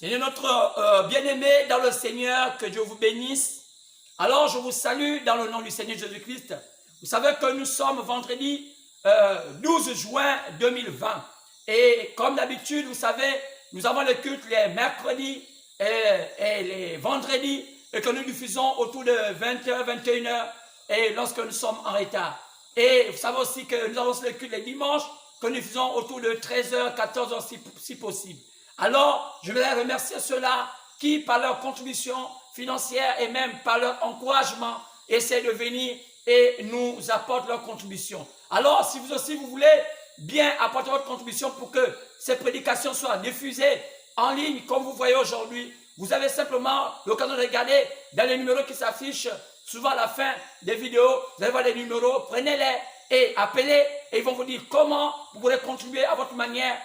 Seigneur notre bien-aimé dans le Seigneur, que Dieu vous bénisse. Alors je vous salue dans le nom du Seigneur Jésus-Christ. Vous savez que nous sommes vendredi 12 juin 2020. Et comme d'habitude, vous savez, nous avons le culte les mercredis et les vendredis et que nous diffusons autour de 20h, 21h et lorsque nous sommes en retard. Et vous savez aussi que nous avons le culte les dimanches que nous diffusons autour de 13h, 14h si possible. Alors, je voudrais remercier ceux-là qui, par leur contribution financière et même par leur encouragement, essaient de venir et nous apportent leur contribution. Alors, si vous aussi, vous voulez bien apporter votre contribution pour que ces prédications soient diffusées en ligne, comme vous voyez aujourd'hui, vous avez simplement l'occasion de regarder dans les numéros qui s'affichent souvent à la fin des vidéos. Vous allez voir les numéros, prenez-les et appelez et ils vont vous dire comment vous pourrez contribuer à votre manière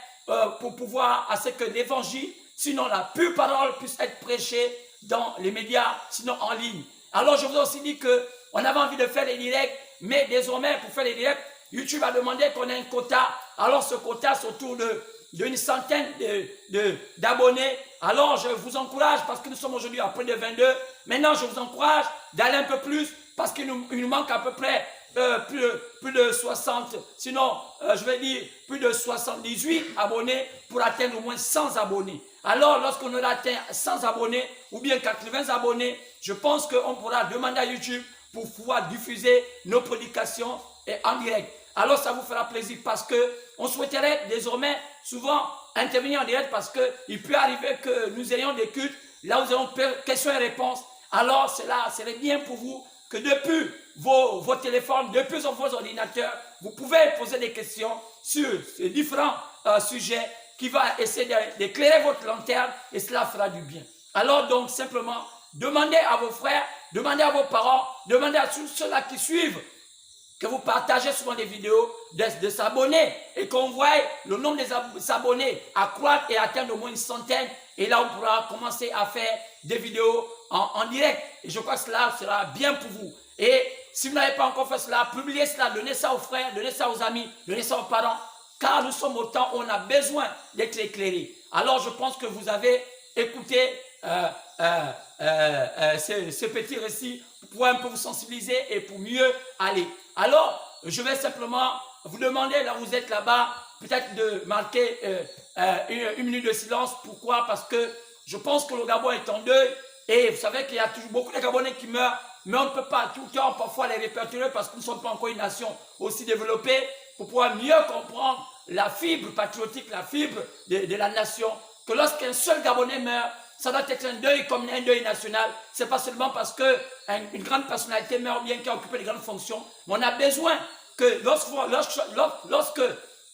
pour pouvoir à ce que l'évangile, sinon la pure parole, puisse être prêchée dans les médias, sinon en ligne. Alors je vous ai aussi dit qu'on avait envie de faire les directs, mais désormais pour faire les directs, YouTube a demandé qu'on ait un quota. Alors ce quota c'est autour d'une centaine d'abonnés. Alors je vous encourage, parce que nous sommes aujourd'hui à près de 22, maintenant je vous encourage d'aller un peu plus, parce qu'il nous manque à peu près plus de 60, sinon je vais dire plus de 78 abonnés pour atteindre au moins 100 abonnés. Alors lorsqu'on aura atteint 100 abonnés ou bien 80 abonnés, je pense qu'on pourra demander à YouTube pour pouvoir diffuser nos prédications en direct. Alors ça vous fera plaisir parce que on souhaiterait désormais souvent intervenir en direct parce qu'il peut arriver que nous ayons des cultes, là nous avons questions et réponses. Alors cela serait bien pour vous que depuis vos téléphones, depuis vos ordinateurs, vous pouvez poser des questions sur ces différents sujets qui vont essayer d'éclairer votre lanterne et cela fera du bien. Alors donc simplement, demandez à vos frères, demandez à vos parents, demandez à tous ceux-là qui suivent, que vous partagez souvent des vidéos, de s'abonner et qu'on voit le nombre des abonnés accroître et atteindre au moins une centaine. Et là, on pourra commencer à faire des vidéos en direct. Et je crois que cela sera bien pour vous. Et si vous n'avez pas encore fait cela, publiez cela, donnez ça aux frères, donnez ça aux amis, donnez ça aux parents. Car nous sommes au temps où on a besoin d'être éclairés. Alors, je pense que vous avez écouté ce petit récit pour un peu vous sensibiliser et pour mieux aller. Alors, je vais simplement vous demander, là où vous êtes là-bas, peut-être de marquer une minute de silence. Pourquoi? Parce que je pense que le Gabon est en deuil et vous savez qu'il y a toujours beaucoup de Gabonais qui meurent, mais on ne peut pas tout le temps parfois les répertorier parce que nous ne sommes pas encore une nation aussi développée pour pouvoir mieux comprendre la fibre patriotique, la fibre de la nation, que lorsqu'un seul Gabonais meurt, ça doit être un deuil comme un deuil national. Ce n'est pas seulement parce qu'une grande personnalité meurt bien qui a occupé de grandes fonctions, mais on a besoin que lorsque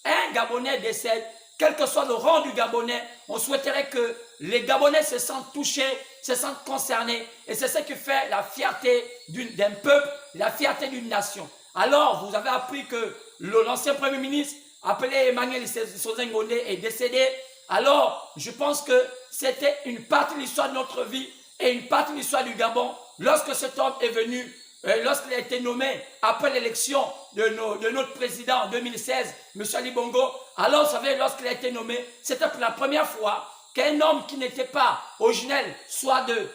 un Gabonais décède, quel que soit le rang du Gabonais, on souhaiterait que les Gabonais se sentent touchés, se sentent concernés. Et c'est ce qui fait la fierté d'un peuple, la fierté d'une nation. Alors, vous avez appris que l'ancien Premier ministre, appelé Emmanuel Isozen Ngondé, est décédé. Alors, je pense que c'était une partie de l'histoire de notre vie et une partie de l'histoire du Gabon. Lorsque cet homme est venu, lorsqu'il a été nommé après l'élection de notre président en 2016, M. Ali Bongo, alors vous savez, lorsqu'il a été nommé, c'était pour la première fois qu'un homme qui n'était pas originel, soit de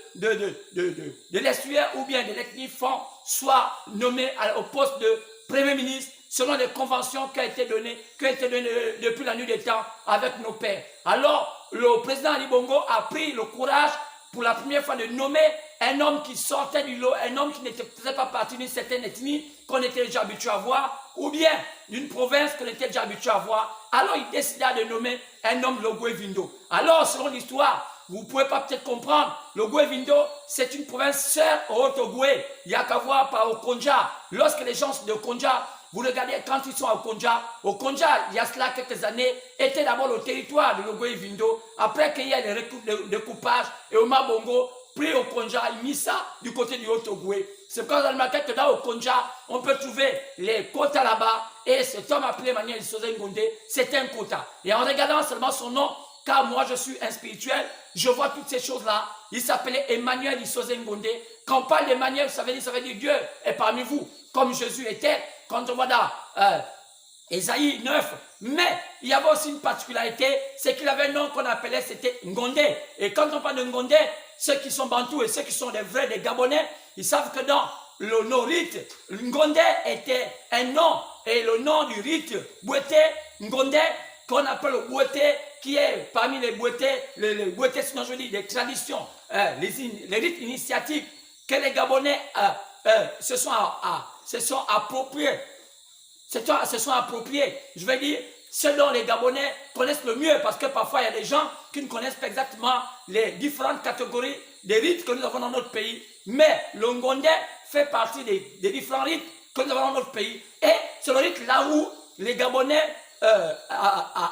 l'estuaire ou bien de l'ethnie Fan, soit nommé au poste de Premier ministre selon les conventions qui ont été données depuis la nuit des temps avec nos pères. Alors, le président Ali Bongo a pris le courage pour la première fois de nommer un homme qui sortait du lot, un homme qui n'était peut-être pas parti d'une certaine ethnie qu'on était déjà habitué à voir, ou bien d'une province qu'on était déjà habitué à voir. Alors il décida de nommer un homme, le Goué-Vindo. Alors, selon l'histoire, vous ne pouvez pas peut-être comprendre, le Goué-Vindo, c'est une province sœur au Haut-Ogoué. Il n'y a qu'à voir par Okonja. Lorsque les gens de Okonja, vous regardez quand ils sont à Okonja, il y a cela quelques années, était d'abord le territoire de Goué-Vindo. Après qu'il y ait le découpage, et Omar Bongo pris Okonja, il mit ça du côté du Haut-Ogoué. C'est quand on remarque que dans Okonja, on peut trouver les quotas là-bas, et cet homme appelé Emmanuel Isozen Ngondé, c'est un quota. Et en regardant seulement son nom, car moi je suis un spirituel, je vois toutes ces choses-là. Il s'appelait Emmanuel Isozen Ngondé. Quand on parle d'Emmanuel, ça veut dire Dieu est parmi vous, comme Jésus était. Quand on voit dans Ésaïe 9. Mais il y avait aussi une particularité, c'est qu'il avait un nom qu'on appelait, c'était Ngondé. Et quand on parle de Ngondé, ceux qui sont bantous et ceux qui sont des vrais, des Gabonais, ils savent que dans nos rites, Ngondé était un nom. Et le nom du rite Bouété, Ngondé, qu'on appelle le Bouété, qui est parmi les Bouétés, les Bouétés, sinon je dis, des traditions, les rites initiatiques que les Gabonais se sont appropriés. Se sont appropriés, je vais dire, ce dont les Gabonais connaissent le mieux, parce que parfois il y a des gens qui ne connaissent pas exactement les différentes catégories des rites que nous avons dans notre pays, mais le Ngondé fait partie des différents rites que nous avons dans notre pays, et c'est le rite là où les Gabonais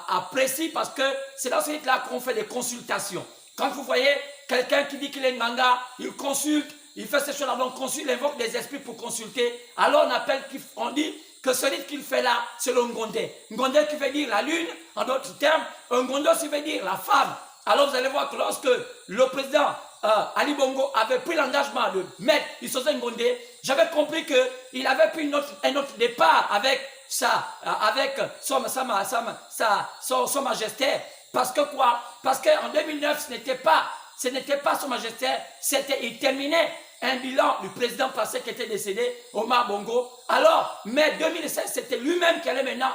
apprécient, parce que c'est dans ce rite-là qu'on fait des consultations. Quand vous voyez quelqu'un qui dit qu'il est Nganga, il consulte, il fait ces choses-là, donc consulte, il invoque des esprits pour consulter, alors on dit que ce rite qu'il fait là, c'est le Ngondé. Ngondé qui veut dire la lune, en d'autres termes, un Ngondé aussi veut dire la femme. Alors vous allez voir que lorsque le président Ali Bongo avait pris l'engagement de mettre Issoze Ngondé, j'avais compris qu'il avait pris un autre départ avec son majesté. Parce que quoi? Parce qu'en 2009, ce n'était pas son majesté, il terminait un bilan du président passé qui était décédé, Omar Bongo. Alors, mai 2016, c'était lui-même qui allait maintenant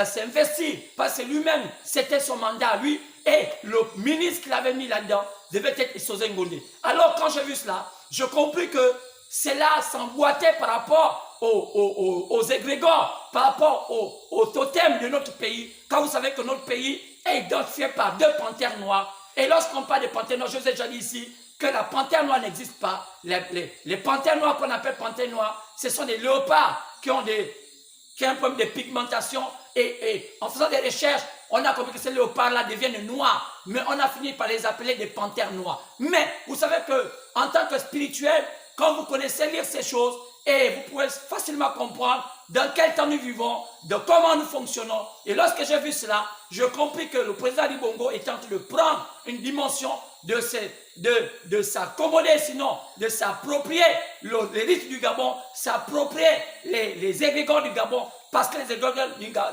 s'investir, parce que lui-même, c'était son mandat, lui, et le ministre qui l'avait mis là-dedans devait être Issoze Ngondé. Alors, quand j'ai vu cela, je compris que cela s'emboîtait par rapport aux égrégores, par rapport au totem de notre pays, quand vous savez que notre pays est identifié par 2 panthères noires. Et lorsqu'on parle de panthères noires, je vous ai déjà dit ici, que la panthère noire n'existe pas. Les panthères noires qu'on appelle panthères noires, ce sont des léopards qui ont un problème de pigmentation. Et en faisant des recherches, on a compris que ces léopards-là deviennent noirs. Mais on a fini par les appeler des panthères noires. Mais vous savez qu'en tant que spirituel, quand vous connaissez lire ces choses, et vous pouvez facilement comprendre dans quel temps nous vivons, de comment nous fonctionnons. Et lorsque j'ai vu cela, j'ai compris que le président Ali Bongo était en train de prendre une dimension de s'accommoder, sinon de s'approprier les rites du Gabon, s'approprier les égrégores du Gabon, parce que les égrégores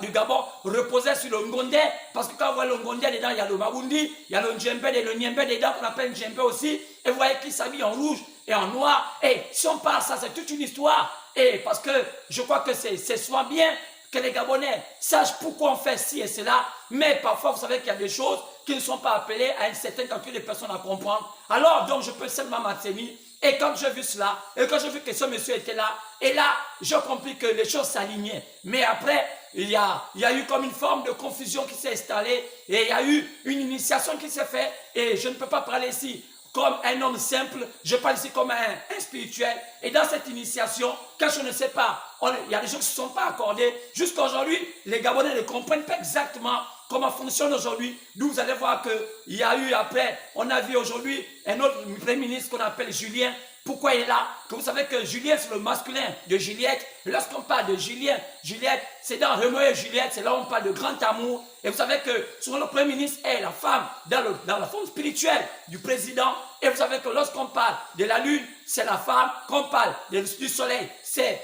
du Gabon reposaient sur le Ngondé, parce que quand vous voyez le Ngondé dedans, il y a le Mabundi, il y a le Djembe et le Niembe dedans, qu'on appelle Djembe aussi, et vous voyez qu'ils s'habillent en rouge et en noir, et si on parle ça, c'est toute une histoire, et parce que je crois que c'est souvent bien que les Gabonais sachent pourquoi on fait ci et cela, mais parfois vous savez qu'il y a des choses qui ne sont pas appelées à une certaine quantité de personnes à comprendre. Alors donc je peux seulement m'atténuer. Et quand j'ai vu cela, et quand j'ai vu que ce monsieur était là, et là j'ai compris que les choses s'alignaient. Mais après, il y a eu comme une forme de confusion qui s'est installée, et il y a eu une initiation qui s'est faite, et je ne peux pas parler ici comme un homme simple, je parle ici comme un spirituel. Et dans cette initiation, quand je ne sais pas, il y a des choses qui ne sont pas accordées. Jusqu'à aujourd'hui, les Gabonais ne comprennent pas exactement comment fonctionne aujourd'hui. D'où vous allez voir qu'il y a eu après, on a vu aujourd'hui un autre premier ministre qu'on appelle Julien. Pourquoi il est là? Que vous savez que Julien, c'est le masculin de Juliette. Lorsqu'on parle de Julien, Juliette, c'est dans Roméo et Juliette, c'est là où on parle de grand amour. Et vous savez que souvent le Premier ministre est la femme dans la forme spirituelle du président. Et vous savez que lorsqu'on parle de la lune, c'est la femme. Qu'on parle du soleil, c'est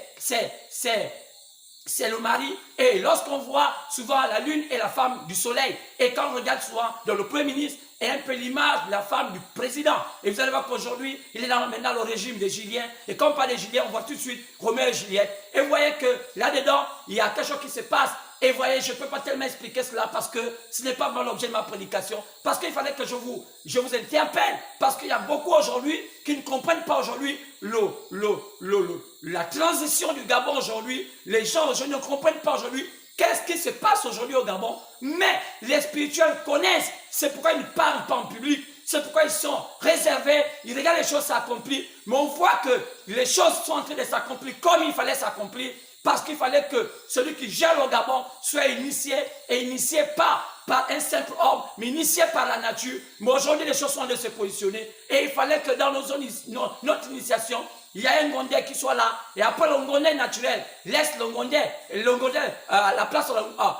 le mari. Et lorsqu'on voit souvent la lune et la femme du soleil, et quand on regarde souvent dans le Premier ministre, est un peu l'image de la femme du président. Et vous allez voir qu'aujourd'hui, il est maintenant le régime de Julien. Et quand on parle de Julien, on voit tout de suite Roméo et Juliette. Et vous voyez que là-dedans, il y a quelque chose qui se passe. Et vous voyez, je ne peux pas tellement expliquer cela parce que ce n'est pas vraiment l'objet de ma prédication. Parce qu'il fallait que je vous interpelle. Parce qu'il y a beaucoup aujourd'hui qui ne comprennent pas aujourd'hui la transition du Gabon aujourd'hui. Les gens aujourd'hui ne comprennent pas aujourd'hui qu'est-ce qui se passe aujourd'hui au Gabon. Mais les spirituels connaissent. C'est pourquoi ils ne parlent pas en public. C'est pourquoi ils sont réservés. Ils regardent les choses s'accomplir. Mais on voit que les choses sont en train de s'accomplir comme il fallait s'accomplir. Parce qu'il fallait que celui qui gère le Gabon soit initié, et initié pas par un simple homme, mais initié par la nature. Mais aujourd'hui, les choses sont en train de se positionner. Et il fallait que dans notre initiation, il y a un Ngondé qui soit là. Et après le Ngondé naturel, laisse le Ngondé la place,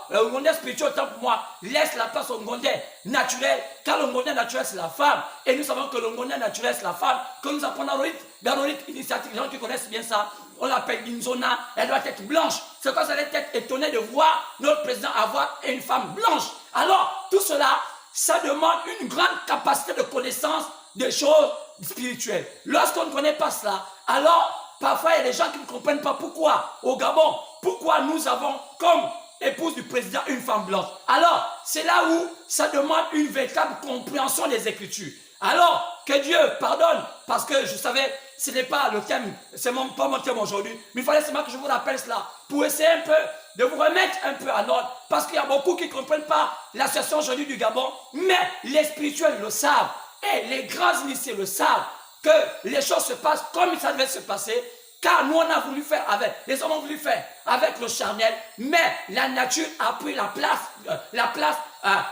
le Ngondé spirituel, autant pour moi, laisse la place au Ngondé naturel. Car le Ngondé naturel, c'est la femme. Et nous savons que le Ngondé naturel, c'est la femme. Que nous apprenons dans le rite initiatique, les gens qui connaissent bien ça, on l'appelle Linzona, elle doit être blanche. C'est quoi, ça allait être étonné de voir notre président avoir une femme blanche. Alors, tout cela, ça demande une grande capacité de connaissance des choses spirituelles. Lorsqu'on ne connaît pas cela, alors, parfois, il y a des gens qui ne comprennent pas pourquoi, au Gabon, pourquoi nous avons comme épouse du président une femme blanche. Alors, c'est là où ça demande une véritable compréhension des Écritures. Alors, que Dieu pardonne, parce que je savais, ce n'est pas le thème, c'est pas mon thème aujourd'hui, mais il fallait seulement que je vous rappelle cela, pour essayer un peu de vous remettre un peu à l'ordre, parce qu'il y a beaucoup qui ne comprennent pas la situation aujourd'hui du Gabon, mais les spirituels le savent, et les grands initiés le savent, que les choses se passent comme ça devait se passer, car nous on a voulu faire avec, les hommes ont voulu faire avec le charnel, mais la nature a pris la place,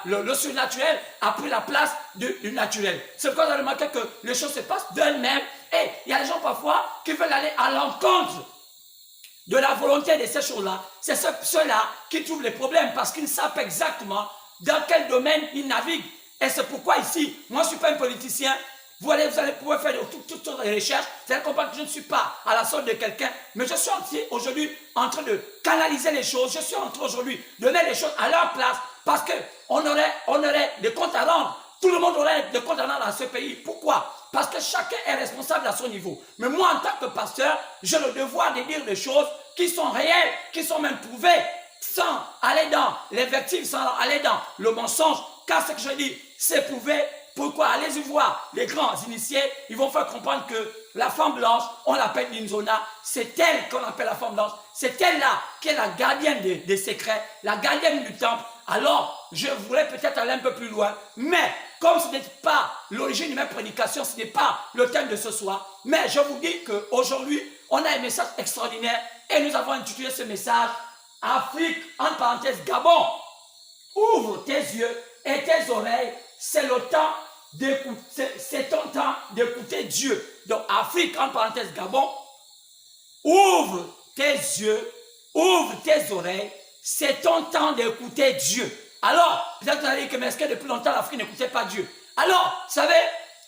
le surnaturel a pris la place du naturel. C'est pourquoi on a remarqué que les choses se passent d'elles-mêmes, et il y a des gens parfois qui veulent aller à l'encontre de la volonté de ces choses-là. C'est ceux-là qui trouvent les problèmes, parce qu'ils savent exactement dans quel domaine ils naviguent. Et c'est pourquoi ici, moi je ne suis pas un politicien. Vous allez pouvoir faire toutes sortes de recherches. Vous allez comprendre que je ne suis pas à la sorte de quelqu'un, mais je suis aujourd'hui en train de canaliser les choses. Je suis en train aujourd'hui de mettre les choses à leur place, parce qu'on aurait des comptes à rendre. Tout le monde aurait des comptes à rendre dans ce pays. Pourquoi? Parce que chacun est responsable à son niveau. Mais moi, en tant que pasteur, j'ai le devoir de dire des choses qui sont réelles, qui sont même prouvées, sans aller dans l'invective, sans aller dans le mensonge. Car ce que je dis, c'est prouvé. Pourquoi? Allez-y voir les grands initiés, ils vont faire comprendre que la femme blanche, on l'appelle Linzona, c'est elle qu'on appelle la femme blanche, c'est elle-là qui est la gardienne des secrets, la gardienne du temple. Alors, je voudrais peut-être aller un peu plus loin, mais comme ce n'est pas l'origine de ma prédication, ce n'est pas le thème de ce soir, mais je vous dis qu'aujourd'hui, on a un message extraordinaire et nous avons intitulé ce message « Afrique, entre parenthèses, Gabon, ouvre tes yeux et tes oreilles ». C'est le temps d'écouter, c'est ton temps d'écouter Dieu. Donc, Afrique, entre parenthèses, Gabon, ouvre tes yeux, ouvre tes oreilles, c'est ton temps d'écouter Dieu. Alors, peut-être que vous allez dire que, mais est-ce que depuis longtemps l'Afrique n'écoutait pas Dieu? Alors, vous savez,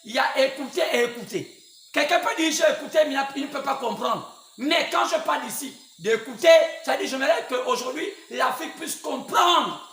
il y a écouter et écouter. Quelqu'un peut dire, j'ai écouté, mais il ne peut pas comprendre. Mais quand je parle ici d'écouter, ça veut dire, j'aimerais qu'aujourd'hui, l'Afrique puisse comprendre.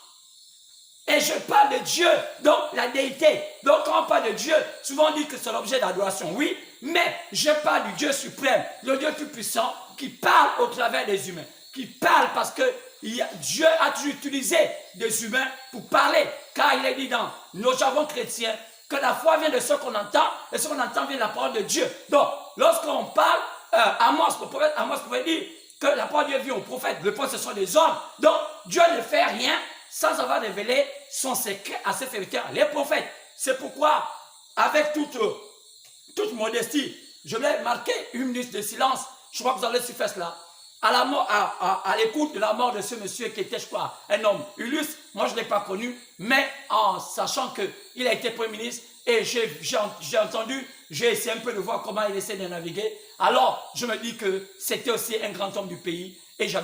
Et je parle de Dieu, donc la déité. Donc quand on parle de Dieu, souvent on dit que c'est l'objet d'adoration, oui, mais je parle du Dieu suprême, le Dieu tout-puissant, qui parle au travers des humains, qui parle parce que Dieu a toujours utilisé des humains pour parler, car il est dit dans nos jargons chrétiens que la foi vient de ce qu'on entend, et ce qu'on entend vient de la parole de Dieu. Donc, lorsqu'on parle, le prophète Amos pouvait dire que la parole de Dieu vient au prophète, le prophète ce sont des hommes, donc Dieu ne fait rien sans avoir révélé son secret à ses serviteurs, les prophètes. C'est pourquoi, avec toute modestie, je vais marquer une minute de silence. Je crois que vous allez su faire cela. À l'écoute de la mort de ce monsieur qui était, je crois, un homme illustre. Moi, je ne l'ai pas connu, mais en sachant qu'il a été Premier ministre, et j'ai entendu, j'ai essayé un peu de voir comment il essaie de naviguer. Alors, je me dis que c'était aussi un grand homme du pays, et j'ai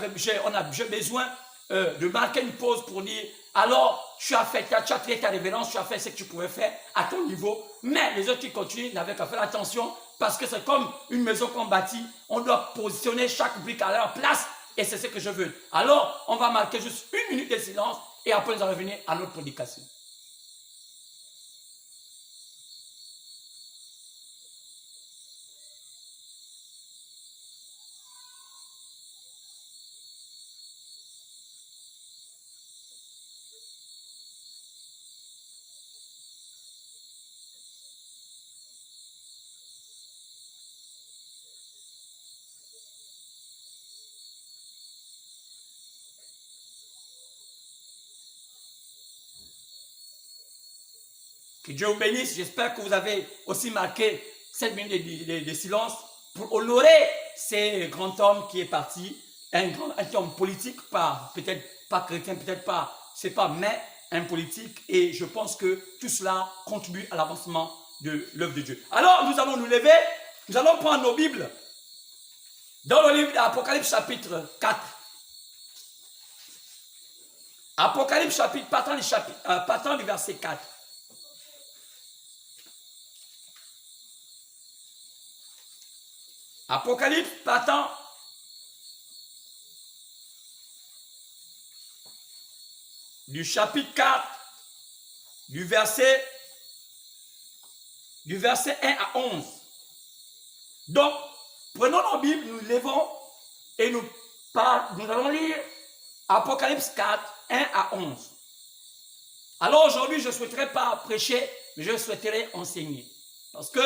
besoin de marquer une pause pour dire, alors tu as tiré ta révérence, tu as fait ce que tu pouvais faire à ton niveau, mais les autres qui continuent n'avaient qu'à faire attention, parce que c'est comme une maison qu'on bâtit, on doit positionner chaque brique à leur place, et c'est ce que je veux. Alors, on va marquer juste une minute de silence, et après nous allons revenir à notre prédication. Que Dieu vous bénisse. J'espère que vous avez aussi marqué cette minute de silence pour honorer ce grand homme qui est parti, un homme politique, peut-être pas chrétien, peut-être pas, je ne sais pas, mais un politique. Et je pense que tout cela contribue à l'avancement de l'œuvre de Dieu. Alors, nous allons nous lever, nous allons prendre nos Bibles dans le livre d'Apocalypse chapitre 4. Apocalypse chapitre, partant du verset 4. Apocalypse, partant du chapitre 4, du verset 1 à 11. Donc, prenons nos Bibles, nous levons et nous allons lire Apocalypse 4, 1 à 11. Alors aujourd'hui, je ne souhaiterais pas prêcher, mais je souhaiterais enseigner. Parce que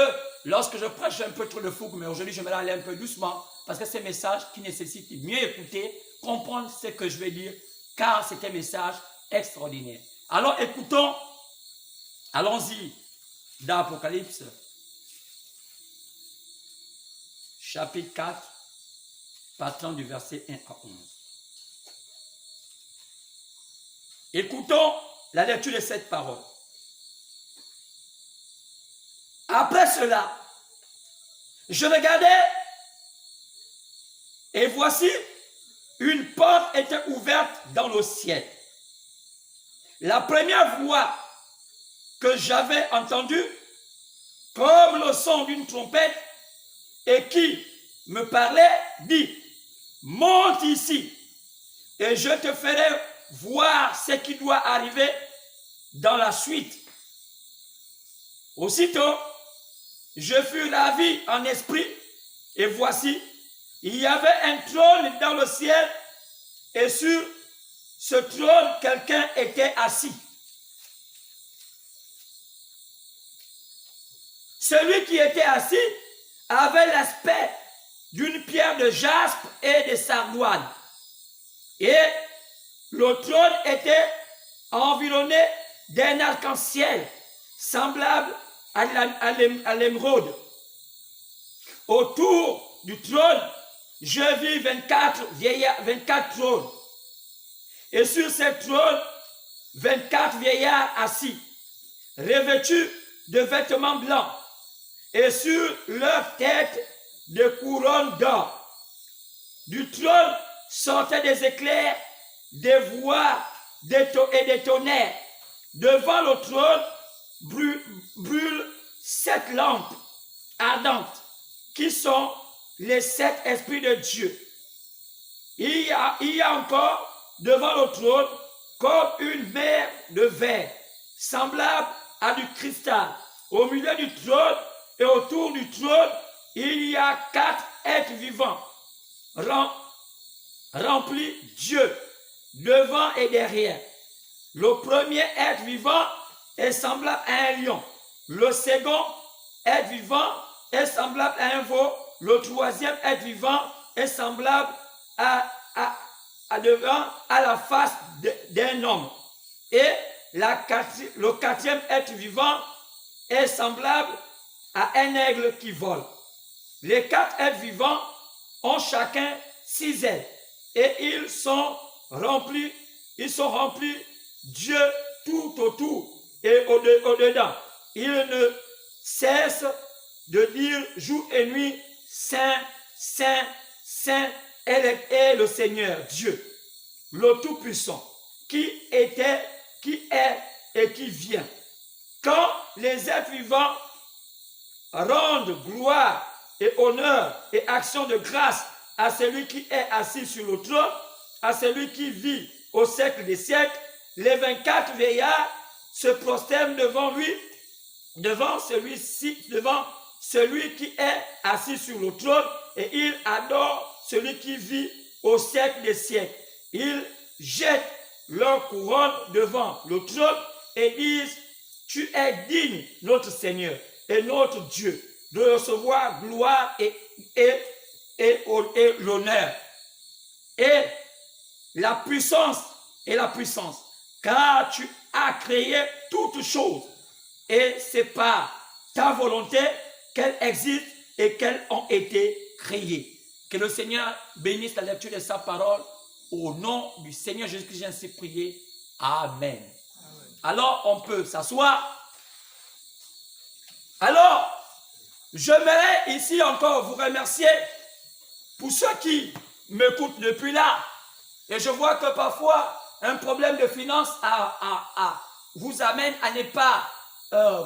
lorsque je prêche, j'ai un peu trop de fougue, mais aujourd'hui, je vais aller un peu doucement, parce que c'est un message qui nécessite mieux écouter, comprendre ce que je vais dire, car c'est un message extraordinaire. Alors écoutons, allons-y dans Apocalypse, chapitre 4, partant du verset 1 à 11. Écoutons la lecture de cette parole. Après cela, je regardais et voici, une porte était ouverte dans le ciel. La première voix que j'avais entendue, comme le son d'une trompette, et qui me parlait, dit, monte ici et je te ferai voir ce qui doit arriver dans la suite. Aussitôt, je fus ravi en esprit, et voici, il y avait un trône dans le ciel, et sur ce trône, quelqu'un était assis. Celui qui était assis avait l'aspect d'une pierre de jaspe et de sardoine. Et le trône était environné d'un arc-en-ciel semblable à l'émeraude. Autour du trône, je vis 24 trônes. Et sur ces trônes, 24 vieillards assis, revêtus de vêtements blancs, et sur leur tête des couronnes d'or. Du trône sortaient des éclairs, des voix et des tonnerres. Devant le trône brûlent 7 lampes ardentes, qui sont les 7 esprits de Dieu. Il y a encore devant le trône comme une mer de verre, semblable à du cristal. Au milieu du trône et autour du trône, il y a 4 êtres vivants, remplis Dieu, devant et derrière. Le premier être vivant est semblable à un lion. Le second être vivant est semblable à un veau. Le troisième être vivant est semblable à la face d'un homme. Et le quatrième être vivant est semblable à un aigle qui vole. Les 4 êtres vivants ont chacun 6 ailes et ils sont remplis Dieu tout autour et au-dedans. Ils ne cessent de dire jour et nuit, Saint, Saint, Saint est le Seigneur Dieu, le Tout-Puissant, qui était, qui est et qui vient. Quand les êtres vivants rendent gloire et honneur et action de grâce à celui qui est assis sur le trône, à celui qui vit au siècle des siècles, les 24 vieillards se prosternent devant lui, devant celui qui est assis sur le trône, et ils adorent celui qui vit au siècle des siècles. Ils jettent leur couronne devant le trône et disent, tu es digne, notre Seigneur et notre Dieu, de recevoir gloire et l'honneur et la puissance car tu as créé toutes choses et c'est par ta volonté qu'elles existent et qu'elles ont été créées. Que le Seigneur bénisse la lecture de sa parole. Au nom du Seigneur Jésus-Christ, j'ai ainsi prié. Amen. Alors, on peut s'asseoir. Alors, j'aimerais ici encore vous remercier pour ceux qui m'écoutent depuis là. Et je vois que parfois, un problème de finance vous amène à ne pas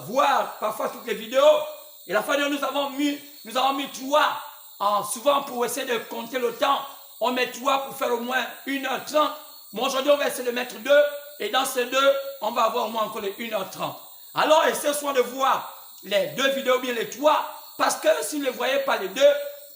voir parfois toutes les vidéos. Et la fois dernière, nous avons mis 3, souvent pour essayer de compter le temps. On met 3 pour faire au moins 1h30. Mais aujourd'hui, on va essayer de mettre 2 et dans ces 2, on va avoir au moins encore les 1h30. Alors, essayez soin de voir les 2 vidéos, bien les 3, parce que si vous ne voyez pas les 2,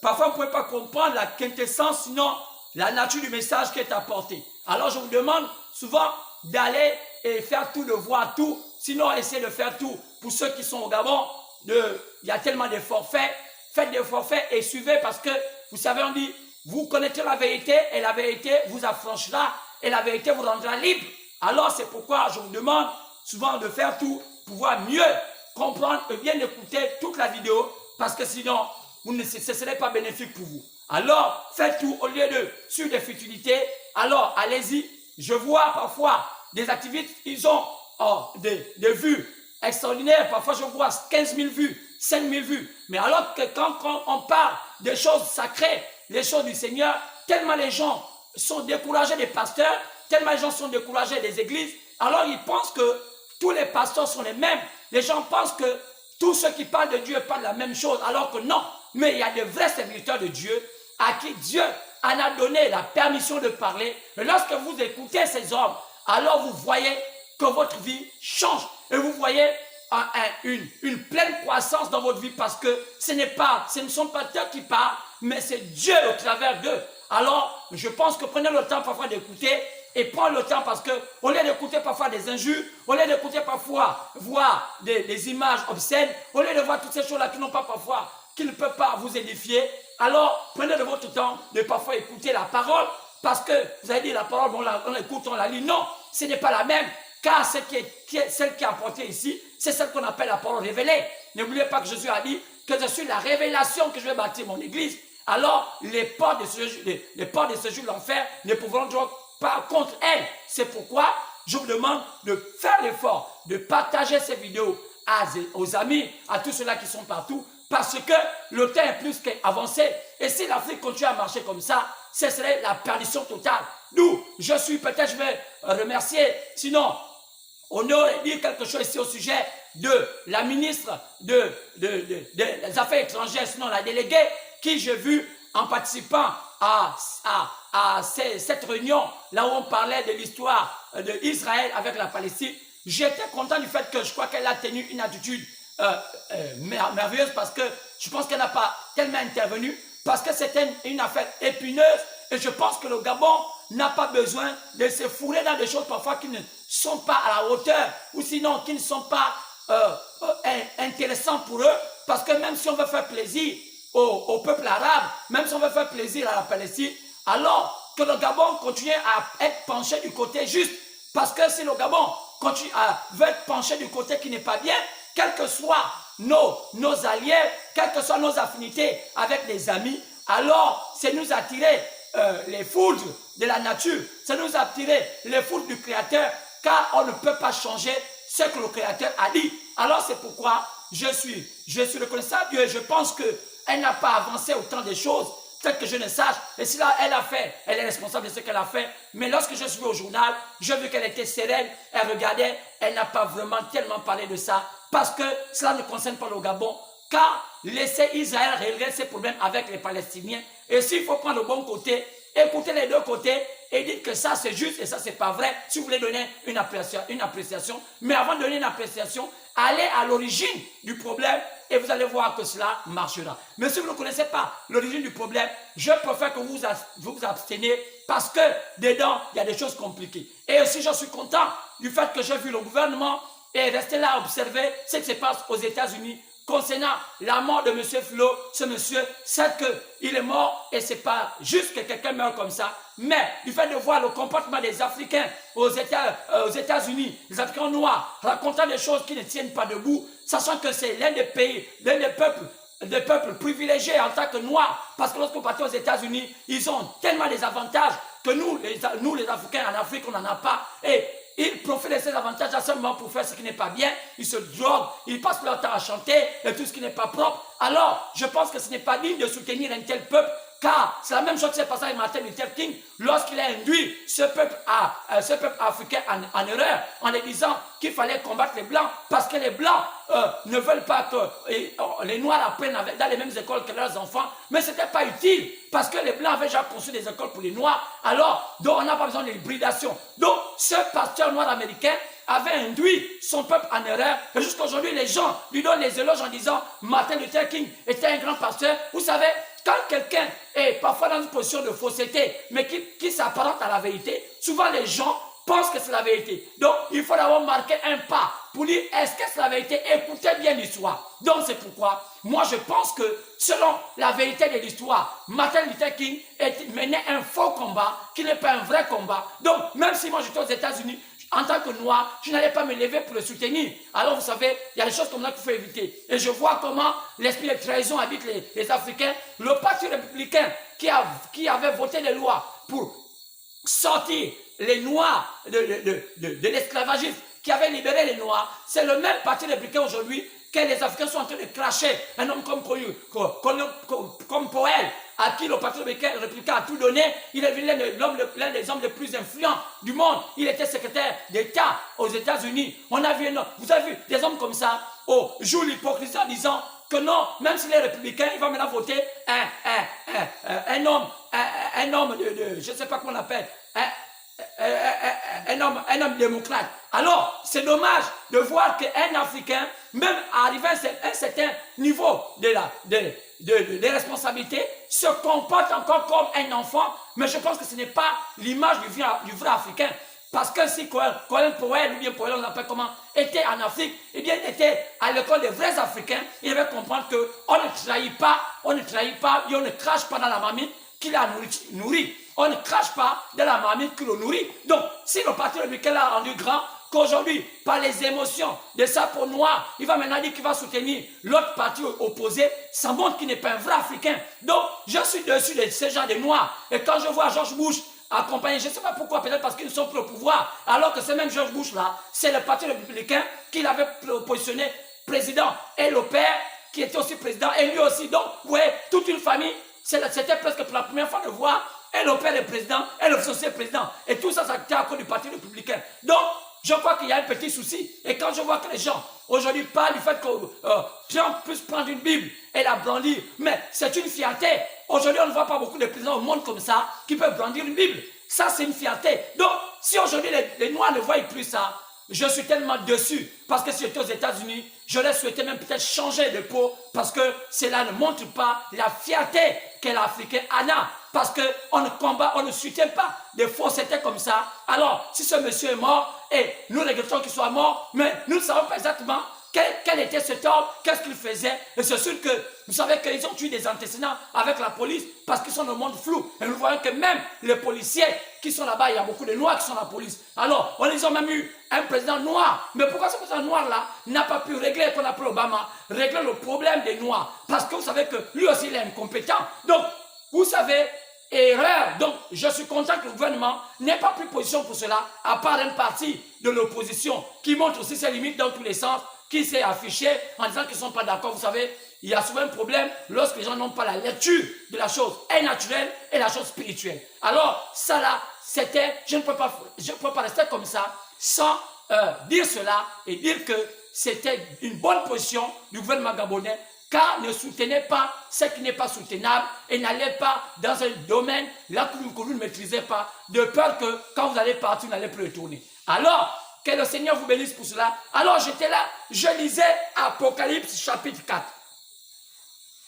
parfois vous ne pouvez pas comprendre la quintessence, sinon la nature du message qui est apporté. Alors, je vous demande souvent d'aller et faire tout, de voir tout, sinon essayez de faire tout. Pour ceux qui sont au Gabon, il y a tellement de forfaits, faites des forfaits et suivez parce que, vous savez, on dit, vous connaîtrez la vérité et la vérité vous affranchira et la vérité vous rendra libre. Alors, c'est pourquoi je vous demande souvent de faire tout pour pouvoir mieux comprendre et bien écouter toute la vidéo parce que sinon, ce ne serait pas bénéfique pour vous. Alors, faites tout au lieu de suivre des futilités. Alors, allez-y. Je vois parfois des activistes, ils ont des vues extraordinaires. Parfois, je vois 15 000 vues, 5 000 vues. Mais alors que quand on parle des choses sacrées, les choses du Seigneur, tellement les gens sont découragés des pasteurs, tellement les gens sont découragés des églises, alors ils pensent que tous les pasteurs sont les mêmes. Les gens pensent que tous ceux qui parlent de Dieu parlent la même chose, alors que non. Mais il y a de vrais serviteurs de Dieu à qui Dieu en a donné la permission de parler. Et lorsque vous écoutez ces hommes, alors vous voyez que votre vie change. Et vous voyez une pleine croissance dans votre vie parce que ce ne sont pas eux qui parlent, mais c'est Dieu au travers d'eux. Alors, je pense que prenez le temps parfois d'écouter et prenez le temps parce que au lieu d'écouter parfois des injures, au lieu d'écouter parfois voir des images obscènes, au lieu de voir toutes ces choses-là qui ne peuvent pas vous édifier, alors prenez de votre temps de parfois écouter la parole parce que vous avez dit la parole, on l'écoute, on la lit. Non, ce n'est pas la même. Car celle qui est apportée ici, c'est celle qu'on appelle la parole révélée. N'oubliez pas que Jésus a dit que je suis la révélation que je vais bâtir mon église. Alors, les portes de ce jour de l'enfer ne pourront donc pas contre elle. C'est pourquoi je vous demande de faire l'effort, de partager ces vidéos aux amis, à tous ceux-là qui sont partout, parce que le temps est plus qu'avancé. Et si l'Afrique continue à marcher comme ça, ce serait la perdition totale. D'où je suis, peut-être je vais remercier, sinon on aurait dit quelque chose ici au sujet de la ministre des Affaires étrangères, sinon la déléguée, qui j'ai vu en participant à cette réunion, là où on parlait de l'histoire d'Israël avec la Palestine. J'étais content du fait que je crois qu'elle a tenu une attitude merveilleuse parce que je pense qu'elle n'a pas tellement intervenu, parce que c'était une affaire épineuse et je pense que le Gabon n'a pas besoin de se fourrer dans des choses parfois qui ne sont pas à la hauteur ou sinon qui ne sont pas intéressants pour eux, parce que même si on veut faire plaisir au peuple arabe, même si on veut faire plaisir à la Palestine, alors que le Gabon continue à être penché du côté juste, parce que si le Gabon veut être penché du côté qui n'est pas bien, quels que soient nos alliés, quelles que soient nos affinités avec les amis, alors c'est nous attirer les foudres de la nature, c'est nous attirer les foudres du Créateur, car on ne peut pas changer ce que le Créateur a dit. Alors c'est pourquoi je suis reconnaissant à Dieu et je pense qu'elle n'a pas avancé autant de choses, peut-être que je ne sache, et si là elle a fait, elle est responsable de ce qu'elle a fait, mais lorsque je suis au journal, j'ai vu qu'elle était sereine, elle regardait, elle n'a pas vraiment tellement parlé de ça, parce que cela ne concerne pas le Gabon, car laissez Israël régler ses problèmes avec les Palestiniens, et s'il faut prendre le bon côté, écoutez les deux côtés, et dites que ça c'est juste et ça c'est pas vrai, si vous voulez donner une appréciation, mais avant de donner une appréciation, allez à l'origine du problème, et vous allez voir que cela marchera. Mais si vous ne connaissez pas l'origine du problème, je préfère que vous vous absteniez parce que dedans, il y a des choses compliquées. Et aussi, je suis content du fait que j'ai vu le gouvernement et rester là à observer ce qui se passe aux États-Unis concernant la mort de M. Flo. Ce monsieur, c'est qu'il est mort et ce n'est pas juste que quelqu'un meurt comme ça, mais du fait de voir le comportement des Africains aux États-Unis, les Africains noirs racontant des choses qui ne tiennent pas debout, sachant que c'est l'un des pays, l'un des peuples privilégiés en tant que noirs, parce que lorsqu'on part aux États-Unis, ils ont tellement des avantages que nous les Africains en Afrique, on n'en a pas. Et ils profitent de ces avantages à ce moment pour faire ce qui n'est pas bien, ils se droguent, ils passent leur temps à chanter et tout ce qui n'est pas propre. Alors, je pense que ce n'est pas digne de soutenir un tel peuple car c'est la même chose qui s'est passée avec Martin Luther King lorsqu'il a induit ce peuple africain en erreur en lui disant qu'il fallait combattre les Blancs parce que les Blancs ne veulent pas que les Noirs apprennent dans les mêmes écoles que leurs enfants, mais ce n'était pas utile parce que les Blancs avaient déjà construit des écoles pour les Noirs, alors donc on n'a pas besoin de l'hybridation. Donc ce pasteur noir américain avait induit son peuple en erreur et jusqu'à aujourd'hui les gens lui donnent les éloges en disant Martin Luther King était un grand pasteur. Vous savez, quand quelqu'un est parfois dans une position de fausseté mais qui s'apparente à la vérité, souvent les gens pensent que c'est la vérité. Donc il faut d'abord marquer un pas pour dire est-ce que c'est la vérité? Écoutez bien l'histoire. Donc c'est pourquoi moi je pense que selon la vérité de l'histoire, Martin Luther King menait un faux combat qui n'est pas un vrai combat. Donc même si moi j'étais aux États-Unis, en tant que noir, je n'allais pas me lever pour le soutenir. Alors vous savez, il y a des choses comme ça qu'il faut éviter. Et je vois comment l'esprit de trahison habite les Africains. Le parti républicain qui avait voté les lois pour sortir les noirs de l'esclavagisme, qui avait libéré les noirs, c'est le même parti républicain aujourd'hui que les Africains sont en train de cracher. Un homme comme Powell, à qui le parti républicain a tout donné, il est l'un des hommes les plus influents du monde. Il était secrétaire d'État aux États-Unis. On a vu, vous avez vu des hommes comme ça, jouent l'hypocrisie en disant que non, même s'il est républicain, il va maintenant voter un homme de je ne sais pas comment on l'appelle, un homme démocrate. Alors, c'est dommage de voir qu'un Africain, même arrivé à un certain niveau de responsabilité, se comporte encore comme un enfant, mais je pense que ce n'est pas l'image du vrai Africain. Parce que si Colin Powell, ou bien Powell, on l'appelle comment, était en Afrique, eh bien, il était à l'école des vrais Africains, il devait comprendre qu'on ne trahit pas, et on ne crache pas dans la mamie qui l'a nourri. On ne crache pas dans la mamie qui le nourrit. Donc, si le parti républicain l'a rendu grand, qu'aujourd'hui, par les émotions de sa peau noire, il va maintenant dire qu'il va soutenir l'autre parti opposé, ça montre qu'il n'est pas un vrai Africain. Donc, je suis dessus de ce genre de noirs. Et quand je vois George Bush accompagné, je ne sais pas pourquoi, peut-être parce qu'ils ne sont plus au pouvoir, alors que ce même George Bush-là, c'est le parti républicain qui l'avait positionné président. Et le père, qui était aussi président, et lui aussi. Donc, vous voyez, toute une famille, c'était presque pour la première fois de voir et le père est président, et le fils est président. Et tout ça, ça a été à cause du parti républicain. Donc, je crois qu'il y a un petit souci. Et quand je vois que les gens, aujourd'hui, parlent du fait que Trump puisse prendre une Bible et la brandir, mais c'est une fierté. Aujourd'hui, on ne voit pas beaucoup de présidents au monde comme ça qui peuvent brandir une Bible. Ça, c'est une fierté. Donc, si aujourd'hui, les Noirs ne voient plus ça, je suis tellement déçu. Parce que si j'étais aux États-Unis, j'aurais souhaité même peut-être changer de peau parce que cela ne montre pas la fierté que l'Africain en a. Parce qu'on ne combat, on ne soutient pas des faussetés comme ça. Alors, si ce monsieur est mort, et nous regrettons qu'il soit mort, mais nous ne savons pas exactement quel était cet homme, qu'est-ce qu'il faisait. Et c'est sûr que vous savez qu'ils ont tué des antécédents avec la police parce qu'ils sont dans le monde flou. Et nous voyons que même les policiers qui sont là-bas, il y a beaucoup de noirs qui sont dans la police. Alors, on les a même eu un président noir. Mais pourquoi ce président noir-là n'a pas pu régler, qu'on appelle Obama, régler le problème des noirs? Parce que vous savez que lui aussi, il est incompétent. Donc, vous savez, erreur. Donc, je suis content que le gouvernement n'ait pas pris position pour cela, à part un parti de l'opposition qui montre aussi ses limites dans tous les sens, qui s'est affiché en disant qu'ils ne sont pas d'accord. Vous savez, il y a souvent un problème lorsque les gens n'ont pas la lecture de la chose naturelle et la chose spirituelle. Alors, ça là, c'était, je ne peux pas rester comme ça sans dire cela et dire que c'était une bonne position du gouvernement gabonais, car ne soutenez pas ce qui n'est pas soutenable et n'allez pas dans un domaine là que vous ne maîtrisez pas, de peur que quand vous allez partir, vous n'allez plus retourner. Alors, que le Seigneur vous bénisse pour cela. Alors j'étais là, je lisais Apocalypse chapitre 4.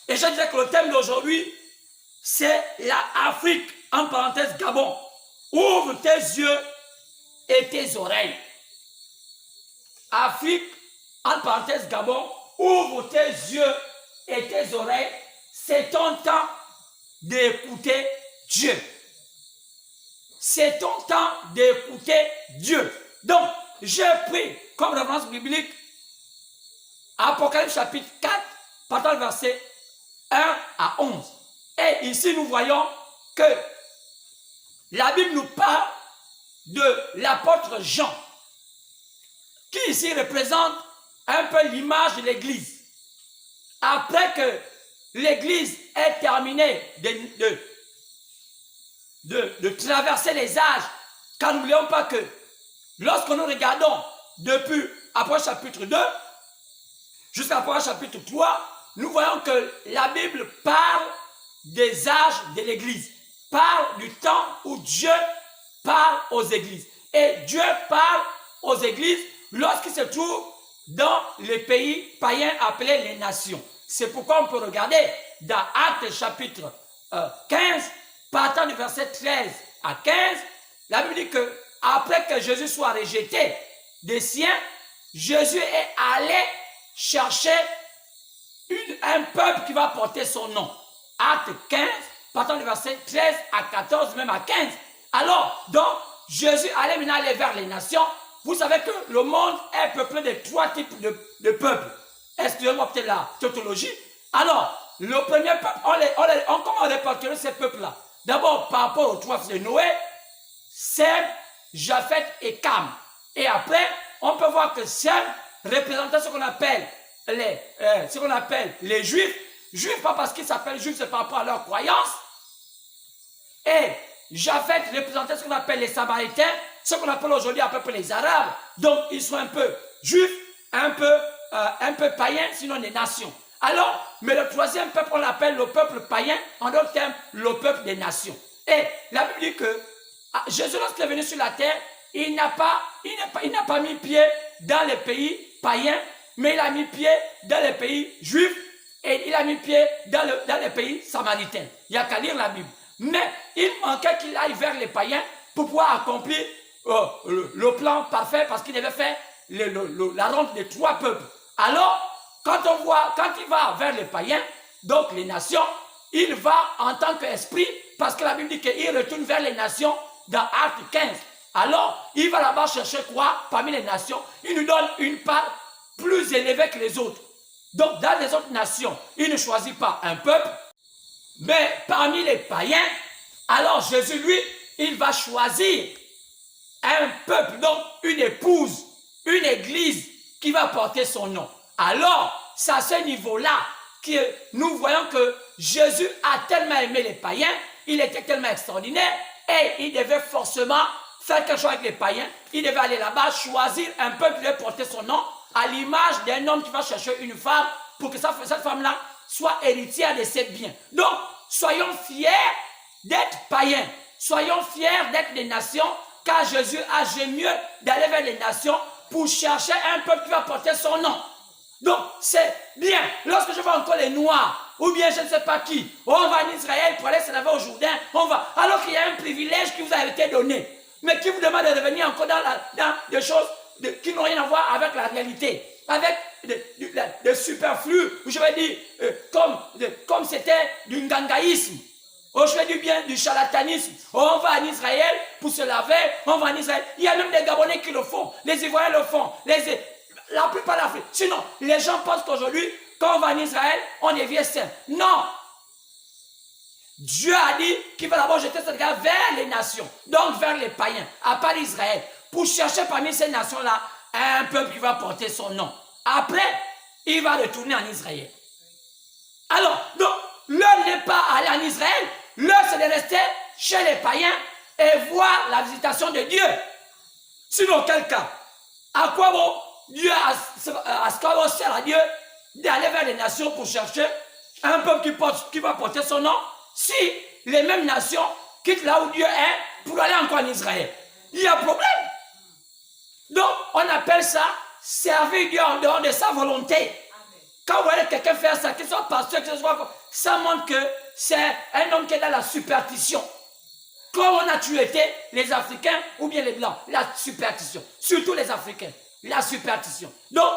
Et je disais que le thème d'aujourd'hui, c'est l'Afrique, en parenthèse Gabon. Ouvre tes yeux et tes oreilles. Afrique, en parenthèse Gabon, ouvre tes yeux et tes oreilles. C'est ton temps d'écouter Dieu. C'est ton temps d'écouter Dieu. Donc, j'ai pris comme référence biblique Apocalypse chapitre 4, partant du verset 1 à 11. Et ici, nous voyons que la Bible nous parle de l'apôtre Jean, qui ici représente un peu l'image de l'Église. Après que l'Église est terminée de traverser les âges, car n'oublions pas que lorsque nous regardons depuis Apôtre chapitre 2 jusqu'à Apôtre chapitre 3, nous voyons que la Bible parle des âges de l'Église, parle du temps où Dieu parle aux églises. Et Dieu parle aux églises lorsqu'il se trouve dans les pays païens appelés les nations. C'est pourquoi on peut regarder dans Actes chapitre 15, partant du verset 13 à 15, la Bible dit que après que Jésus soit rejeté des siens, Jésus est allé chercher un peuple qui va porter son nom. Acte 15, partant du verset 13 à 14, même à 15. Alors, donc, Jésus allait maintenant aller vers les nations. Vous savez que le monde est peuplé de 3 types de peuples. Excusez-moi peut-être la tautologie. Alors, le premier peuple, comment on répartirait ces peuples-là? D'abord, par rapport aux 3 fils de Noé, Sem, Japheth et Cam. Et après, on peut voir que Sem représentait ce qu'on appelle les Juifs. Juifs, pas parce qu'ils s'appellent Juifs, c'est par rapport à leur croyance. Et Japheth représentait ce qu'on appelle les Samaritains, ce qu'on appelle aujourd'hui à peu près les Arabes. Donc, ils sont un peu Juifs, un peu païens, sinon des nations. Alors, mais le troisième peuple, on l'appelle le peuple païen, en d'autres termes, le peuple des nations. Et la Bible dit que Jésus, lorsqu'il est venu sur la terre, il n'a pas mis pied dans les pays païens, mais il a mis pied dans les pays juifs et il a mis pied dans les pays samaritains. Il n'y a qu'à lire la Bible. Mais il manquait qu'il aille vers les païens pour pouvoir accomplir le plan parfait parce qu'il devait faire la ronde des 3 peuples. Alors, quand il va vers les païens, donc les nations, il va en tant qu'esprit, parce que la Bible dit qu'il retourne vers les nations dans Acte 15. Alors, il va là-bas chercher quoi? Parmi les nations, il nous donne une part plus élevée que les autres. Donc, dans les autres nations, il ne choisit pas un peuple, mais parmi les païens, alors Jésus, lui, il va choisir un peuple, donc une épouse, une église qui va porter son nom. Alors, c'est à ce niveau-là que nous voyons que Jésus a tellement aimé les païens, il était tellement extraordinaire, et il devait forcément faire quelque chose avec les païens. Il devait aller là-bas, choisir un peuple qui devait porter son nom, à l'image d'un homme qui va chercher une femme, pour que cette femme-là soit héritière de ses biens. Donc, soyons fiers d'être païens, soyons fiers d'être des nations, car Jésus a mieux d'aller vers les nations pour chercher un peuple qui va porter son nom. Donc, c'est bien. Lorsque je vois encore les Noirs, ou bien je ne sais pas qui, on va en Israël pour aller se laver au Jourdain, on va. Alors qu'il y a un privilège qui vous a été donné, mais qui vous demande de revenir encore dans des choses qui n'ont rien à voir avec la réalité, avec des superflus, je vais dire, comme c'était du gangaïsme. Oh, je fais du bien, du charlatanisme. Oh, on va en Israël pour se laver, on va en Israël. Il y a même des Gabonais qui le font, les Ivoiriens le font, la plupart de l'Afrique. Sinon, les gens pensent qu'aujourd'hui, quand on va en Israël, on est vieux saint. Non. Dieu a dit qu'il va d'abord jeter ce regard vers les nations, donc vers les païens, à part Israël, pour chercher parmi ces nations-là un peuple qui va porter son nom. Après, il va retourner en Israël. Alors, donc, l'heure n'est pas aller en Israël, l'heure c'est de rester chez les païens et voir la visitation de Dieu. Sinon, quel cas? À quoi bon Dieu, à ce qu'on sert à Dieu d'aller vers les nations pour chercher un peuple qui va porter son nom, si les mêmes nations quittent là où Dieu est pour aller encore en Israël? Il y a problème. Donc, on appelle ça servir Dieu en dehors de sa volonté. Amen. Quand vous voyez quelqu'un faire ça, qu'il soit pasteur, que ce soit, ça montre que c'est un homme qui est dans la superstition. Comme on a tué les Africains ou bien les Blancs, la superstition. Surtout les Africains, la superstition. Donc,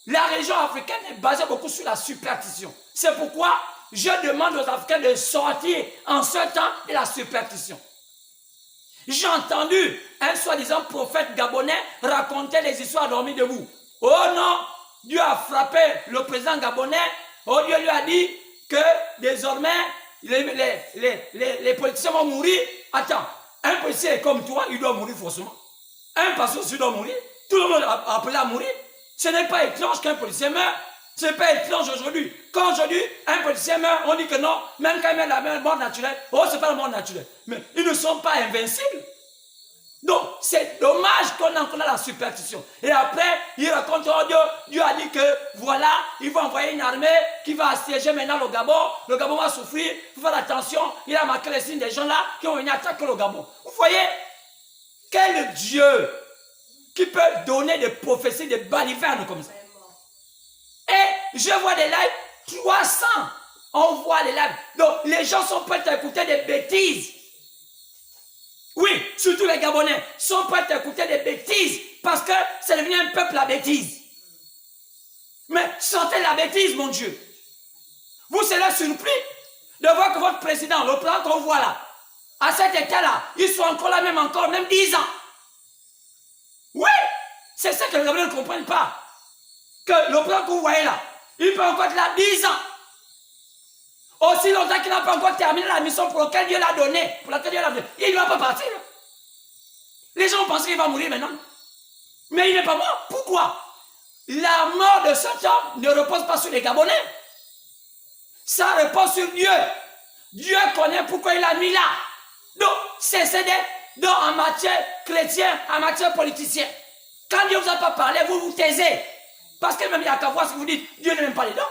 la religion africaine est basée beaucoup sur la superstition. C'est pourquoi je demande aux Africains de sortir en ce temps de la superstition. J'ai entendu un soi-disant prophète gabonais raconter les histoires dormies debout. Oh non, Dieu a frappé le président gabonais. Oh, Dieu lui a dit que désormais, les politiciens vont mourir. Attends, un policier est comme toi, il doit mourir forcément. Un pasteur aussi doit mourir. Tout le monde a appelé à mourir. Ce n'est pas étrange qu'un policier meure. Ce n'est pas étrange aujourd'hui. Quand aujourd'hui, un politicien meurt, on dit que non, même quand il meurt la mort naturelle, oh, ce n'est pas la mort naturelle. Mais ils ne sont pas invincibles. Donc, c'est dommage qu'on a la superstition. Et après, il raconte, oh Dieu a dit que, voilà, il va envoyer une armée qui va assiéger maintenant le Gabon va souffrir, il faut faire attention, il a marqué les signes des gens là qui ont venu attaquer le Gabon. Vous voyez, quel Dieu qui peut donner des prophéties, des balivernes comme ça. Et je vois des lives, 300, on voit des lives. Donc, les gens sont prêts à écouter des bêtises. Oui, surtout les Gabonais sont prêts à écouter des bêtises parce que c'est devenu un peuple à bêtise. Mais sentez la bêtise, mon Dieu. Vous serez surpris de voir que votre président, le plan qu'on voit là, à cet état-là, ils sont encore là, même 10 ans. Oui, c'est ça que les Gabonais ne comprennent pas. Que le plan que vous voyez là, il peut encore être là 10 ans. Aussi longtemps qu'il n'a pas encore terminé la mission pour laquelle Dieu l'a donné, il ne va pas partir. Les gens pensent qu'il va mourir maintenant. Mais il n'est pas mort. Pourquoi? La mort de cet homme ne repose pas sur les Gabonais. Ça repose sur Dieu. Dieu connaît pourquoi il l'a mis là. Donc, cessez d'être en matière chrétienne, en matière politicien. Quand Dieu ne vous a pas parlé, vous vous taisez. Parce que même il y a qu'à voir ce que vous dites, Dieu n'est même pas dedans.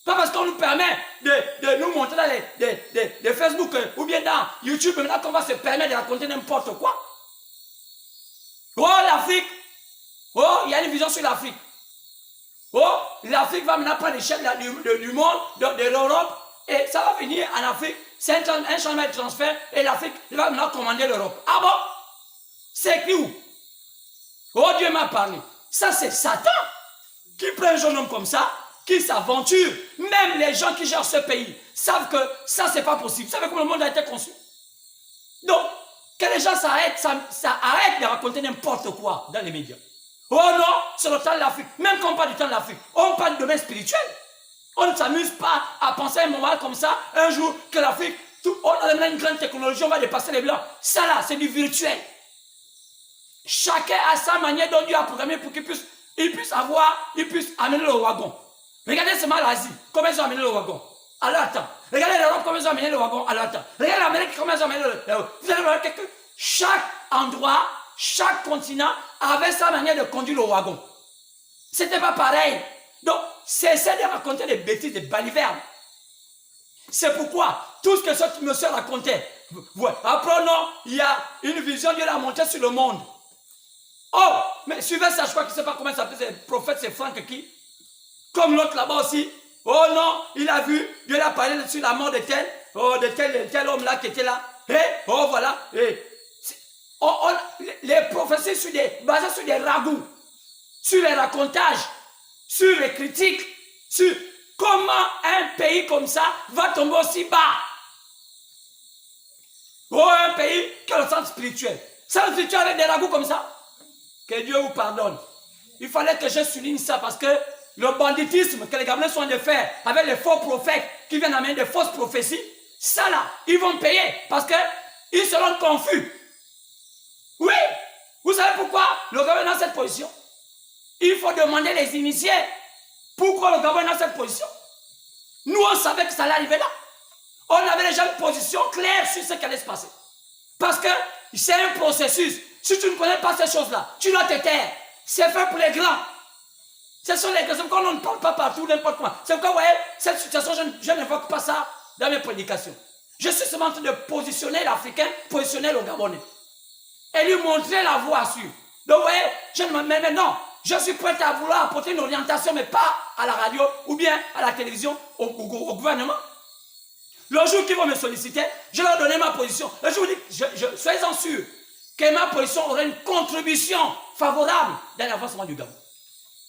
Pas parce qu'on nous permet de nous montrer dans les Facebook ou bien dans YouTube, maintenant qu'on va se permettre de raconter n'importe quoi. Oh, l'Afrique. Oh, il y a une vision sur l'Afrique. Oh, l'Afrique va maintenant prendre l'échelle du monde, de l'Europe, et ça va venir en Afrique. C'est un changement de transfert, et l'Afrique va maintenant commander l'Europe. Ah bon? C'est écrit où? Oh, Dieu m'a parlé. Ça, c'est Satan qui prend un jeune homme comme ça, qui s'aventure. Même les gens qui gèrent ce pays savent que ça, c'est pas possible. Vous savez comment le monde a été conçu? Donc, que les gens s'arrêtent, ça arrête de raconter n'importe quoi dans les médias. Oh non, c'est le temps de l'Afrique. Même quand on parle du temps de l'Afrique, on parle du domaine spirituel. On ne s'amuse pas à penser un moment comme ça, un jour, que l'Afrique, on a une grande technologie, on va dépasser les Blancs. Ça là, c'est du virtuel. Chacun a sa manière dont Dieu a programmé pour qu'il puisse amener le wagon. Regardez seulement l'Asie, comment ils ont amené le wagon. À leur temps. Regardez l'Europe, comment ils ont amené le wagon à leur temps. Regardez l'Amérique, comment ils ont amené le wagon. Vous allez voir que chaque endroit, chaque continent avait sa manière de conduire le wagon. C'était pas pareil. Donc, cessez de raconter des bêtises, des balivernes. C'est pourquoi tout ce que ce monsieur racontait, après non, il y a une vision, Dieu l'a montré sur le monde. Oh, mais suivez ça, je crois qu'il ne sait pas comment ça s'appelle, c'est prophète, c'est Franck qui. Comme l'autre là-bas aussi. Oh non, il a vu, Dieu l'a parlé sur la mort de tel homme là qui était là. Et, oh voilà. Et, les prophéties basées sur des ragoûts, sur les racontages, sur les critiques, sur comment un pays comme ça va tomber aussi bas. Oh, un pays qui a le sens spirituel. Ça, le spirituel avec des ragoûts comme ça. Que Dieu vous pardonne. Il fallait que je souligne ça parce que le banditisme que les Gabonais sont de faire avec les faux prophètes qui viennent amener des fausses prophéties, ça là, ils vont payer parce qu'ils seront confus. Oui, vous savez pourquoi le Gabon est dans cette position? Il faut demander les initiés. Pourquoi le Gabon est dans cette position? Nous, on savait que ça allait arriver là. On avait déjà une position claire sur ce qui allait se passer. Parce que c'est un processus. Si tu ne connais pas ces choses-là, tu dois te taire. C'est fait pour les grands. Ce sont les grands. C'est pourquoi on ne parle pas partout, n'importe quoi. C'est pourquoi, vous voyez, cette situation, je n'invoque pas ça dans mes prédications. Je suis seulement en train de positionner l'Africain, positionner le Gabonais. Et lui montrer la voie à suivre. Donc, vous voyez, mais non, je suis prêt à vouloir apporter une orientation, mais pas à la radio ou bien à la télévision, au gouvernement. Le jour qu'ils vont me solliciter, je leur donner ma position. Le jour où soyez-en sûrs que ma position aurait une contribution favorable dans l'avancement du Gabon.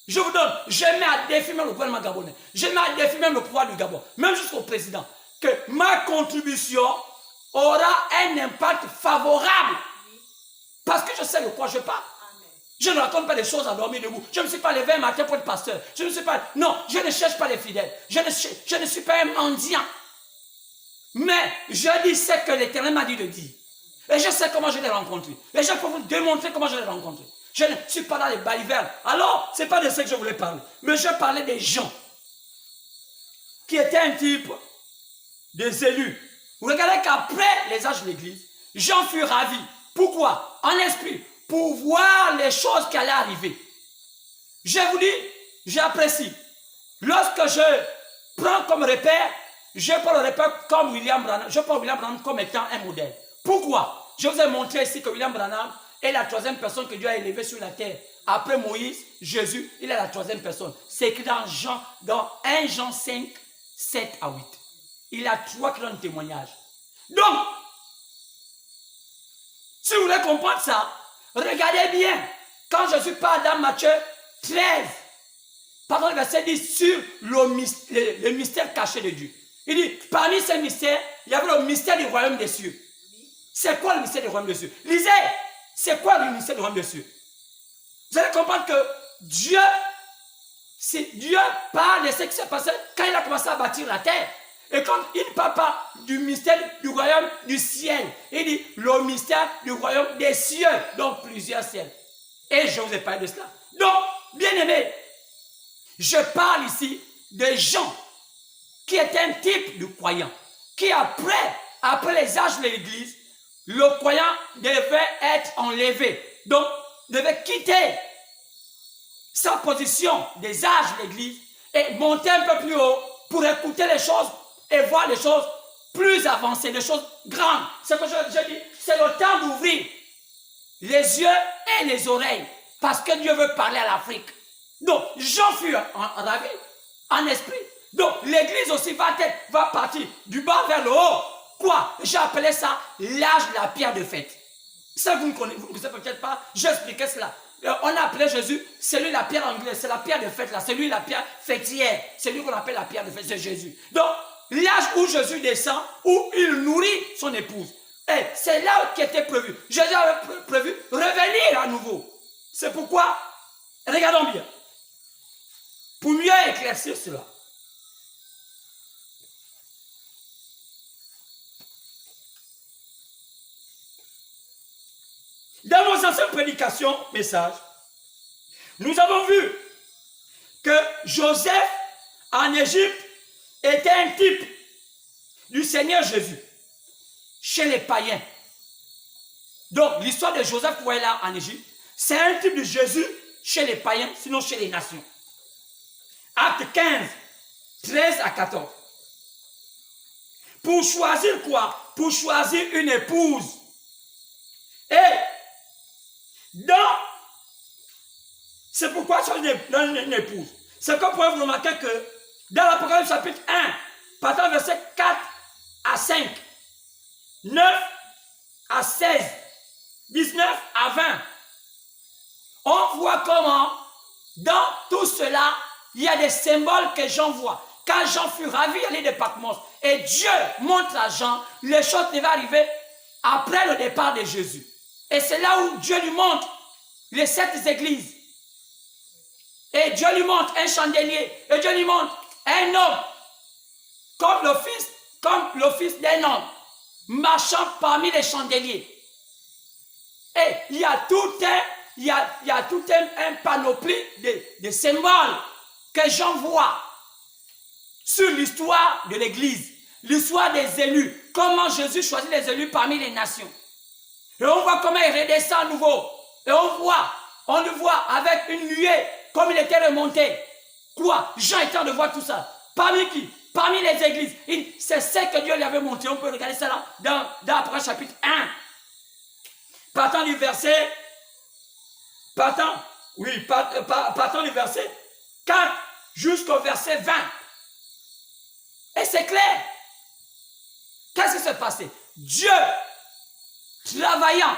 Je vous donne, je mets à défi même le gouvernement gabonais, je mets à défi même le pouvoir du Gabon, même jusqu'au président, que ma contribution aura un impact favorable. Parce que je sais de quoi je parle. Je ne raconte pas des choses à dormir debout. Je ne me suis pas levé un matin pour être pasteur. Je ne suis pas... Non, je ne cherche pas les fidèles. Je ne suis pas un mendiant. Mais je dis ce que l'Éternel m'a dit de dire. Et je sais comment je l'ai rencontré. Et je peux vous démontrer comment je l'ai rencontré. Je ne suis pas dans les balivernes. Alors, ce n'est pas de ça que je voulais parler. Mais je parlais des gens qui étaient un type des élus. Vous regardez qu'après les âges de l'Église, Jean fut ravi. Pourquoi? En esprit. Pour voir les choses qui allaient arriver. Je vous dis, j'apprécie. Lorsque je prends comme repère, je prends le repère comme William Branham. Je prends William Branham comme étant un modèle. Pourquoi? Je vous ai montré ici que William Branham est la troisième personne que Dieu a élevée sur la terre. Après Moïse, Jésus, il est la troisième personne. C'est écrit dans 1 Jean 5, 7 à 8. Il a 3 grands témoignages. Donc, si vous voulez comprendre ça, regardez bien. Quand Jésus parle dans Matthieu 13, pardon, le verset 10, sur le mystère caché de Dieu. Il dit, parmi ces mystères, il y avait le mystère du royaume des cieux. C'est quoi le mystère du royaume des cieux? Lisez, c'est quoi le mystère du royaume des cieux? Vous allez comprendre que Dieu parle de ce qui s'est passé quand il a commencé à bâtir la terre. Et quand il ne parle pas du mystère du royaume du ciel, il dit le mystère du royaume des cieux, donc plusieurs ciels. Et je vous ai parlé de cela. Donc, bien aimé, je parle ici des gens qui étaient un type de croyant, qui après les âges de l'Église, le croyant devait être enlevé. Donc, devait quitter sa position des âges de l'Église et monter un peu plus haut pour écouter les choses et voir les choses plus avancées, les choses grandes. C'est ce que je dis, c'est le temps d'ouvrir les yeux et les oreilles parce que Dieu veut parler à l'Afrique. Donc, Jean fut ravi en esprit. Donc, l'Église aussi va partir du bas vers le haut. Quoi? J'ai appelé ça l'âge de la pierre de fête. Ça, vous ne connaissez peut-être pas, j'expliquais cela. On a appelé Jésus, c'est lui la pierre anglaise, c'est la pierre de fête là, c'est lui la pierre fêtière, c'est lui qu'on appelle la pierre de fête, c'est Jésus. Donc, l'âge où Jésus descend, où il nourrit son épouse. Et c'est là qui était prévu. Jésus avait prévu revenir à nouveau. C'est pourquoi, regardons bien, pour mieux éclaircir cela. Dans nos anciennes prédications, messages, nous avons vu que Joseph en Égypte était un type du Seigneur Jésus chez les païens. Donc, l'histoire de Joseph, vous voyez là en Égypte, c'est un type de Jésus chez les païens, sinon chez les nations. Acte 15, 13 à 14. Pour choisir quoi? Pour choisir une épouse. Et c'est pourquoi choisir une épouse. C'est comme pour vous remarquer que dans l'Apocalypse chapitre 1, partant verset 4 à 5, 9 à 16, 19 à 20, on voit comment dans tout cela, il y a des symboles que Jean voit. Quand Jean fut ravi à l'île de Patmos, et Dieu montre à Jean, les choses devaient arriver après le départ de Jésus. Et c'est là où Dieu lui montre les 7 églises. Et Dieu lui montre un chandelier. Et Dieu lui montre un homme comme le fils d'un homme marchant parmi les chandeliers. Et il y a tout un panoplie de symboles que Jean voit sur l'histoire de l'Église, l'histoire des élus, comment Jésus choisit les élus parmi les nations. Et on voit comment il redescend à nouveau. Et on le voit avec une nuée, comme il était remonté. Quoi? Jean est en train de voir tout ça. Parmi qui? Parmi les églises. C'est ce que Dieu lui avait montré. On peut regarder ça là, dans Apocalypse chapitre 1. Partant du verset 4 jusqu'au verset 20. Et c'est clair. Qu'est-ce qui s'est passé? Dieu, travaillant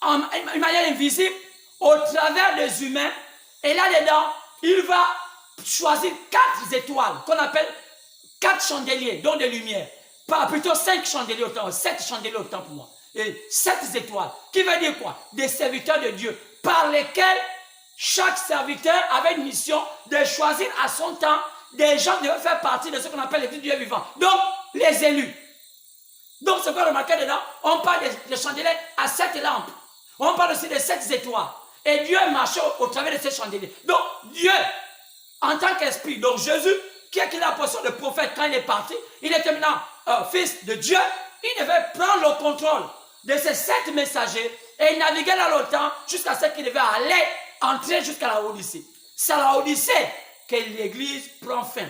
en manière invisible au travers des humains, et là-dedans, il va choisir 4 étoiles qu'on appelle 4 chandeliers, dont des lumières. Pas plutôt 5 chandeliers autant, 7 chandeliers autant pour moi. Et 7 étoiles, qui veut dire quoi? Des serviteurs de Dieu, par lesquels chaque serviteur avait une mission de choisir à son temps des gens qui devaient faire partie de ce qu'on appelle les Dieu vivants. Donc, les élus. Donc, ce qu'on remarque dedans, on parle des chandeliers à 7 lampes. On parle aussi des 7 étoiles. Et Dieu marchait au travers de ces chandeliers. Donc, Dieu, en tant qu'esprit, donc Jésus, qui a la position de prophète quand il est parti, il était maintenant fils de Dieu, il devait prendre le contrôle de ces 7 messagers et il naviguait dans le temps jusqu'à ce qu'il devait aller entrer jusqu'à la Odyssée. C'est à la Odyssée que l'église prend fin.